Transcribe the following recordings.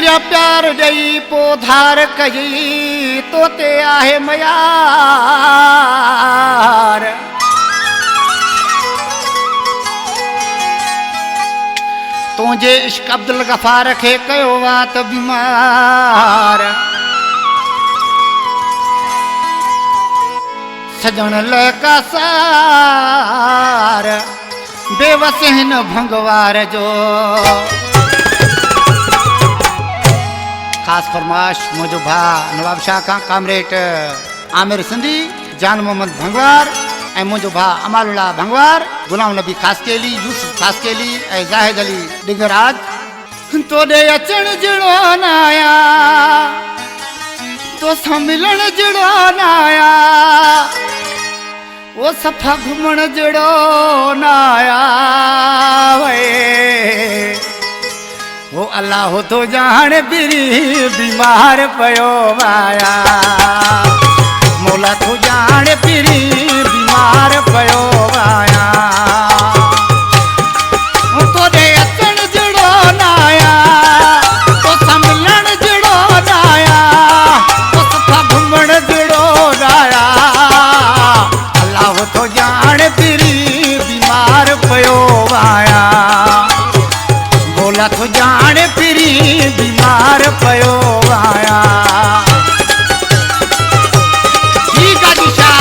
मेरा प्यार ॾेई पोइ धार कई तो ते आहे मयार। तुंहिंजे इश्क अब्दुल गफ़ार खे कयो वा त बीमार। सजण लका सार बेवस हिन भंगवार जो। खास फरमाश मुझो भा नवाब शाह का कामरेड आमिर सिंधी, जान मोहम्मद भंगवार ऐं मुझो भा अमालुल्लाह भंगवार, गुलाम नबी खासकेली, यूसुफ खासकेली ऐं जाहिद अली डिगराज। तोॾे अचण जहिड़ो न आया, तोसां मिलण जहिड़ो न आया, वो सफ़ा घुमण जहिड़ो न आया। वो अल्लाह तो जान बिरी बीमार पयो आया। मौला तो जान बिरी बीमार पयो आया। तोॾे अचण जहिड़ो न आया, तोसां मिलण जहिड़ो न आया, वो सफ़ा घुमण जहिड़ो न आया। अल्लाह तो जान बिरी बीमार पयो आया। मौला तो जान फिरी बीमार पयो आया। ठीक है दिशा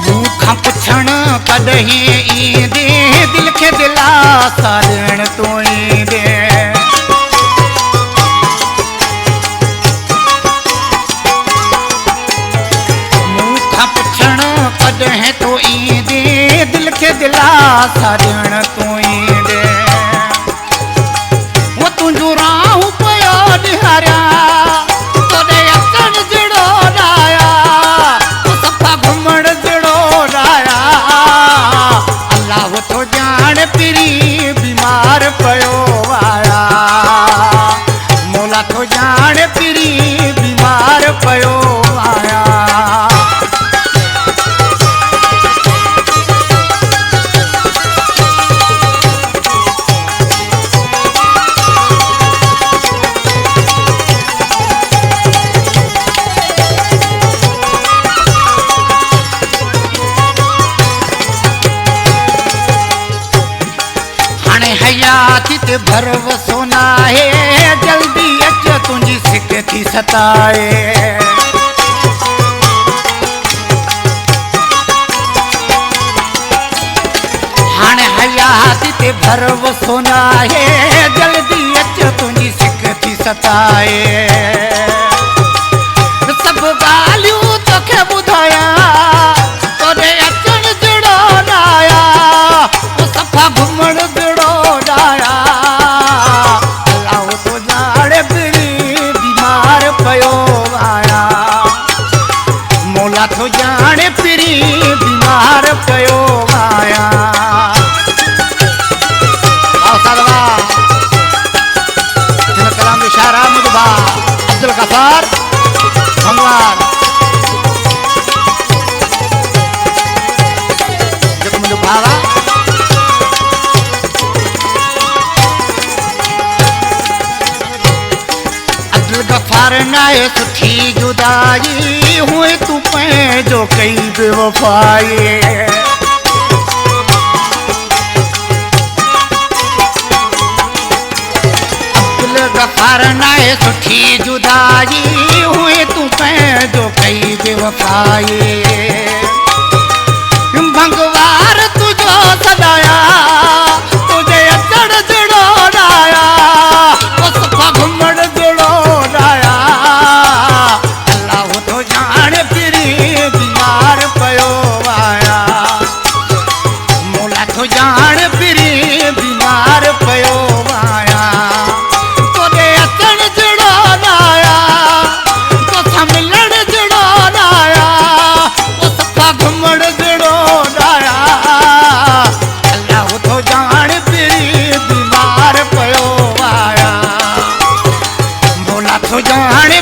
मूंखां पुछण कॾहिं ईंदे, दिल के दिलासा ॾियण तूं ईंदे। मूंखां पुछण कॾहिं तूं ईंदे, दिल के दिलासा ॾियण तूं ईंदे। वो तुंहिंजो राहूं पियो ॾियारिया, तोॾे अचण जहिड़ो न आया, वो सफ़ा घुमण जहिड़ो न आया। अल्लाह तो जान फिरी बीमार पयो आया। मौला तो जान फिरी बीमार पयो आया। हयाती ते भरवसो नाहे, जल्दी अच तुंहिंजी सिक थी सताए। हाणे हयाती ते भरवसो नाहे, जल्दी अच तुंहिंजी सिक थी सताए। सभु ॻाल्हियूं तोखे ॿुधायां, तोॾे अचण जहिड़ो न आया, वो सफ़ा घुमण जहिड़ो न आया। अल्लाह तो जान फिरी बीमार पयो आया। मौला तो जान फिरी बीमार पयो आया। कलाम इशारा मुझ भा अब्दुल गफ़ार भंगवार, जेको मुंहिंजो भाउ आहे। अब्दुल गफ़ार नाहे सुठी जुदाई, हुए तूं पंहिंजो कई बेवफ़ाई। अब्दुल गफ़ार नाहे सुठी जुदाई, हुए तूं पंहिंजो कई बेवफ़ाई। भंगवार तुझो सदाया, तुझे अचण जहिड़ो न आया, वो सफ़ा घुमण जहिड़ो न आया। अल्लाह तो जान फिरी बीमार पयो आया। मौला तो जान फिरी बीमार पयो आया। तोॾे अचण जहिड़ो न आया, तोसां मिलण जहिड़ो न आया, वो सफ़ा घुमण जहिड़ो न आया। अल्लाह तो जान फिरी बीमार पयो आया। जान